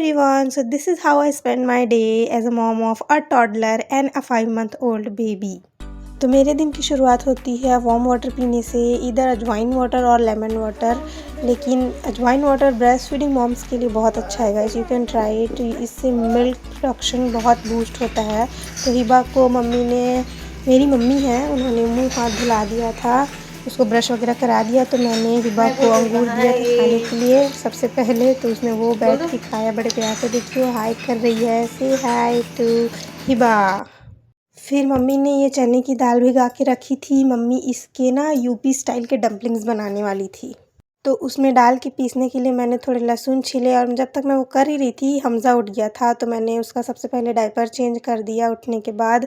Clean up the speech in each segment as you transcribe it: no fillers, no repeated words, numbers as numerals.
everyone, so this is how I spend my day as a mom of a toddler and a 5-month-old baby. तो मेरे दिन की शुरुआत होती है वार्म वाटर पीने से, इधर अजवाइन वाटर और लेमन वाटर। लेकिन अजवाइन वाटर ब्रेस्ट फीडिंग मॉम्स के लिए बहुत अच्छा है guys, you can try it. इससे मिल्क प्रोडक्शन बहुत बूस्ट होता है। तो हिबा को मेरी मम्मी है, उन्होंने मुंह हाथ धुला दिया था, उसको ब्रश वगैरह करा दिया। तो मैंने हिबा को अंगूर दिया था खाने के लिए सबसे पहले। तो उसने वो बैठ के खाया बड़े प्यार से। देखिए वो हाय कर रही है, से हाय टू हिबा। फिर मम्मी ने ये चने की दाल भिगा के रखी थी। मम्मी इसके ना यूपी स्टाइल के डम्पलिंग्स बनाने वाली थी। तो उसमें डाल के पीसने के लिए मैंने थोड़े लहसुन छीले, और जब तक मैं वो कर ही रही थी हमज़ा उठ गया था। तो मैंने उसका सबसे पहले डायपर चेंज कर दिया उठने के बाद,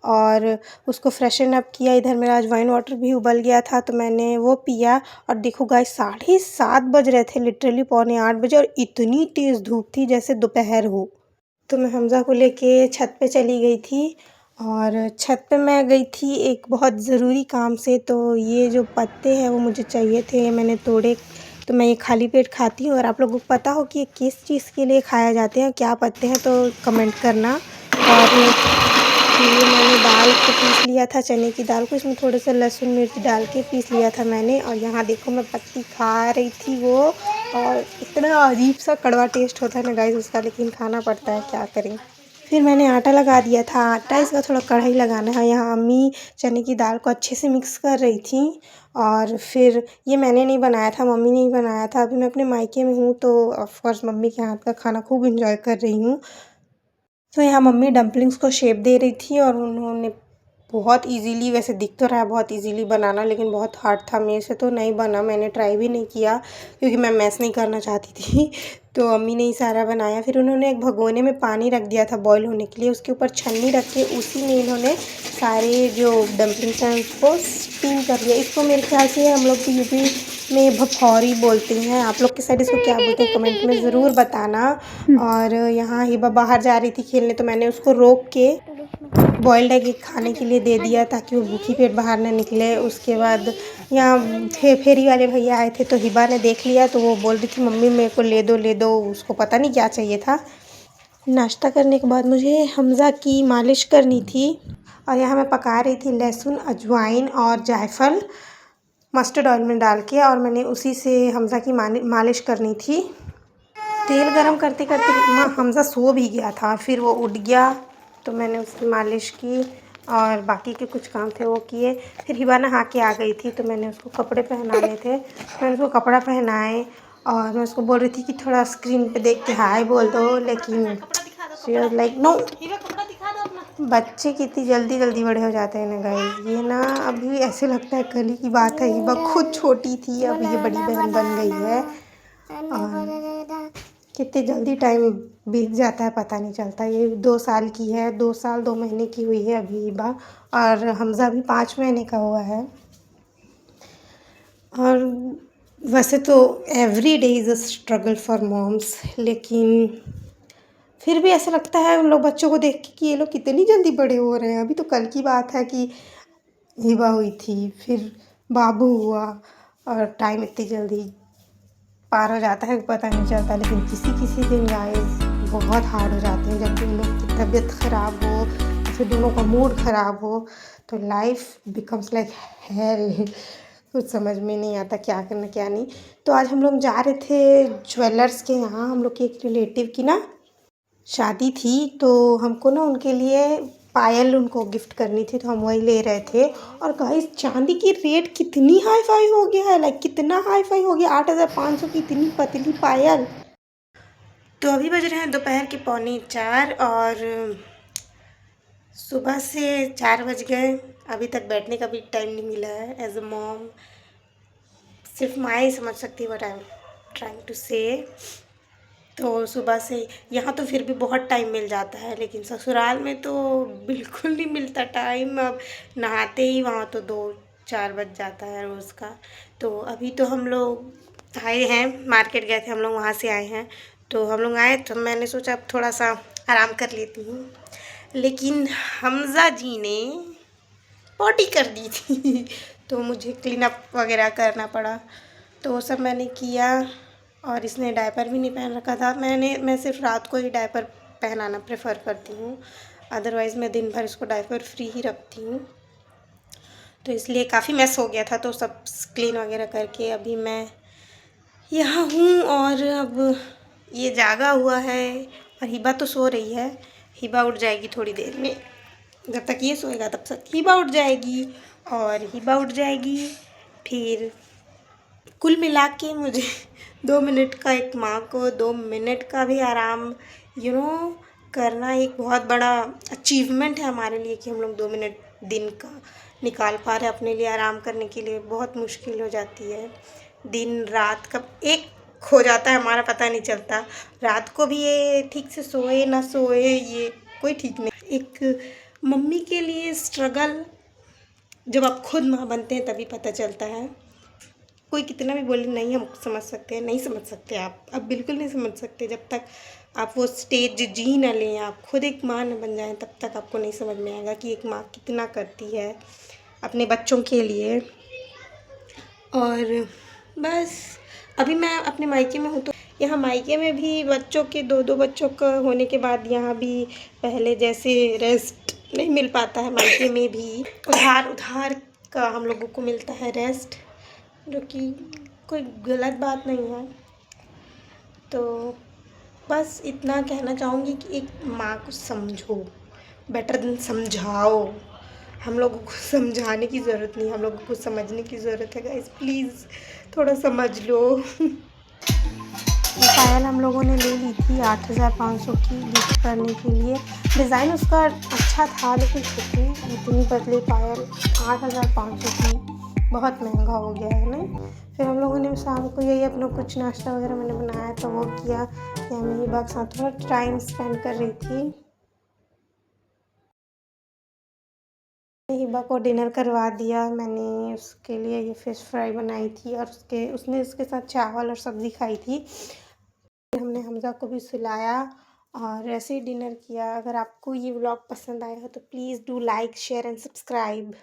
और उसको फ्रेशन अप किया। इधर मेरा अजवाइन वाटर भी उबल गया था तो मैंने वो पिया। और देखो गाइस 7:30 बज रहे थे, लिटरली 7:45 बजे, और इतनी तेज़ धूप थी जैसे दोपहर हो। तो मैं हमज़ा को लेके छत पे चली गई थी, और छत पे मैं गई थी एक बहुत ज़रूरी काम से। तो ये जो पत्ते हैं वो मुझे चाहिए थे, मैंने तोड़े। तो मैं ये खाली पेट खाती हूँ, और आप लोगों को पता हो कि ये किस चीज़ के लिए खाया जाते हैं, क्या पत्ते हैं, तो कमेंट करना। और ये मैंने दाल को पीस लिया था, चने की दाल को, इसमें थोड़े से लहसुन मिर्च डाल के पीस लिया था मैंने। और यहाँ देखो मैं पत्ती खा रही थी वो, और इतना अजीब सा कड़वा टेस्ट होता है ना गाइस उसका, लेकिन खाना पड़ता है, क्या करें। फिर मैंने आटा लगा दिया था। आटा इसका थोड़ा कढ़ाई लगाना है। यहाँ अम्मी चने की दाल को अच्छे से मिक्स कर रही थी। और फिर ये मैंने नहीं बनाया था, मम्मी ने ही बनाया था। अभी मैं अपने मायके में हूँ तो ऑफकोर्स मम्मी के हाथ का खाना खूब इंजॉय कर रही हूँ। तो यहाँ मम्मी डम्पलिंग्स को शेप दे रही थी, और उन्होंने बहुत इजीली, वैसे दिख तो रहा है बहुत इजीली बनाना, लेकिन बहुत हार्ड था। मेरे से तो नहीं बना, मैंने ट्राई भी नहीं किया क्योंकि मैं मैस नहीं करना चाहती थी। तो अम्मी ने ही सारा बनाया। फिर उन्होंने एक भगोने में पानी रख दिया था बॉईल होने के लिए, उसके ऊपर छन्नी रख के उसी में इन्होंने सारे जो डम्पलिंग्स हैं उसको स्टीम कर लिया। इसको मेरे ख्याल से हम लोग की यूपी में भफौरी बोलते हैं। आप लोग के साइड इसको क्या बोलते हैं कमेंट में ज़रूर बताना। और यहाँ हिबा बाहर जा रही थी खेलने, तो मैंने उसको रोक के बॉइल्ड एग खाने के लिए दे दिया ताकि वो भूखी पेट बाहर ना निकले। उसके बाद यहाँ फेरी वाले भैया आए थे, तो हिबा ने देख लिया, तो वो बोल रही थी मम्मी मेरे को ले दो, उसको पता नहीं क्या चाहिए था। नाश्ता करने के बाद मुझे हमज़ा की मालिश करनी थी, और यहाँ मैं पका रही थी लहसुन, अजवाइन और जायफल मस्टर्ड ऑयल में डाल के, और मैंने उसी से हमज़ा की मालिश करनी थी। तेल गरम करते करते हमज़ा सो भी गया था, फिर वो उठ गया तो मैंने उसकी मालिश की, और बाकी के कुछ काम थे वो किए। फिर हिबा नहा के आ गई थी, तो मैंने उसको कपड़े पहनाने थे, मैंने उसको कपड़ा पहनाए। और मैं उसको बोल रही थी कि थोड़ा स्क्रीन पे देख के हाय बोल दो, लेकिन शी वाज लाइक नो। बच्चे कितनी जल्दी जल्दी बड़े हो जाते हैं ना गाइस, ये ना अभी ऐसे लगता है कल ही की बात है। हिबा खुद छोटी थी, अब ये बड़ी बहन बन गई है, और कितनी जल्दी टाइम बीत जाता है पता नहीं चलता। ये 2 साल की है, 2 साल 2 महीने की हुई है अभी हिबा, और हमज़ा भी 5 महीने का हुआ है। और वैसे तो every day is a struggle for moms, लेकिन फिर भी ऐसा लगता है उन लोग बच्चों को देख के कि ये लोग कितनी जल्दी बड़े हो रहे हैं। अभी तो कल की बात है कि हिबा हुई थी, फिर बाबू हुआ, और टाइम इतनी जल्दी पार हो जाता है पता नहीं चलता। लेकिन किसी किसी दिन गाइस बहुत हार्ड हो जाते हैं, जब उन लोग की तबीयत ख़राब हो, फिर दोनों का मूड ख़राब हो, तो लाइफ बिकम्स लाइक हेल। कुछ समझ में नहीं आता क्या करना क्या नहीं। तो आज हम लोग जा रहे थे ज्वेलर्स के यहाँ, हम लोग की एक रिलेटिव की ना शादी थी, तो हमको ना उनके लिए पायल उनको गिफ्ट करनी थी, तो हम वही ले रहे थे। और गाइस चांदी की रेट कितनी हाई फाई हो गया है, लाइक कितना हाई फाई हो गया, 8,500 की इतनी पतली पायल। तो अभी बज रहे हैं दोपहर के 3:45, और सुबह से 4 बज गए, अभी तक बैठने का भी टाइम नहीं मिला है। एज अ मॉम सिर्फ माँ ही समझ सकती है what I am trying to say. तो सुबह से यहाँ तो फिर भी बहुत टाइम मिल जाता है, लेकिन ससुराल में तो बिल्कुल नहीं मिलता टाइम। अब नहाते ही वहाँ तो 2-4 बज जाता है रोज़ का। तो अभी तो हम लोग आए हैं, मार्केट गए थे हम लोग, वहाँ से आए हैं। तो हम लोग आए तो मैंने सोचा अब थोड़ा सा आराम कर लेती हूँ, लेकिन हमज़ा जी ने पॉटी कर दी थी तो मुझे क्लीन अप वगैरह करना पड़ा, तो वो सब मैंने किया। और इसने डायपर भी नहीं पहन रखा था। मैं सिर्फ रात को ही डायपर पहनाना प्रेफर करती हूँ, अदरवाइज़ मैं दिन भर इसको डायपर फ्री ही रखती हूँ। तो इसलिए काफ़ी मैस हो गया था, तो सब क्लीन वगैरह करके अभी मैं यहाँ हूँ। और अब ये जागा हुआ है और हिबा तो सो रही है। हिबा उठ जाएगी थोड़ी देर में, जब तक ये सोएगा तब तक हिबा उठ जाएगी, और हिबा उठ जाएगी फिर कुल मिला के मुझे 2 मिनट का, एक माँ को 2 मिनट का भी आराम करना एक बहुत बड़ा अचीवमेंट है हमारे लिए कि हम लोग 2 मिनट दिन का निकाल पा रहे अपने लिए आराम करने के लिए। बहुत मुश्किल हो जाती है, दिन रात कब एक खो जाता है हमारा पता नहीं चलता। रात को भी ये ठीक से सोए ना सोए ये कोई ठीक नहीं। एक मम्मी के लिए स्ट्रगल जब आप खुद माँ बनते हैं तभी पता चलता है। कोई कितना भी बोले नहीं हम समझ सकते हैं, नहीं समझ सकते आप बिल्कुल नहीं समझ सकते। जब तक आप वो स्टेज जी ना लें, आप खुद एक माँ न बन जाएं, तब तक आपको नहीं समझ में आएगा कि एक माँ कितना करती है अपने बच्चों के लिए। और बस अभी मैं अपने मायके में हूँ, तो यहाँ मायके में भी बच्चों के 2-2 बच्चों का होने के बाद यहाँ भी पहले जैसे रेस्ट नहीं मिल पाता है। मायके में भी उधार उधार का हम लोगों को मिलता है रेस्ट, जो कि कोई गलत बात नहीं है। तो बस इतना कहना चाहूँगी कि एक माँ को समझो, बेटर देन समझाओ। हम लोगों को समझाने की ज़रूरत नहीं, हम लोगों को समझने की ज़रूरत है। गाइस प्लीज़ थोड़ा समझ लो। ये पायल हम लोगों ने ले ली थी 8,500 की गिफ्ट करने के लिए। डिज़ाइन उसका अच्छा था, लेकिन सोचिए इतनी पतली पायल 8,500 की, बहुत महंगा हो गया है ना। फिर हम लोगों ने शाम को यही अपना कुछ नाश्ता वगैरह मैंने बनाया तो वो किया। या मैं हिबा के साथ थोड़ा टाइम स्पेंड कर रही थी। हिबा को डिनर करवा दिया मैंने, उसके लिए ये फ़िश फ्राई बनाई थी और उसने उसके साथ चावल और सब्ज़ी खाई थी। हमने हमज़ा को भी सुलाया और ऐसे ही डिनर किया। अगर आपको ये व्लॉग पसंद आया हो तो please do like share and subscribe.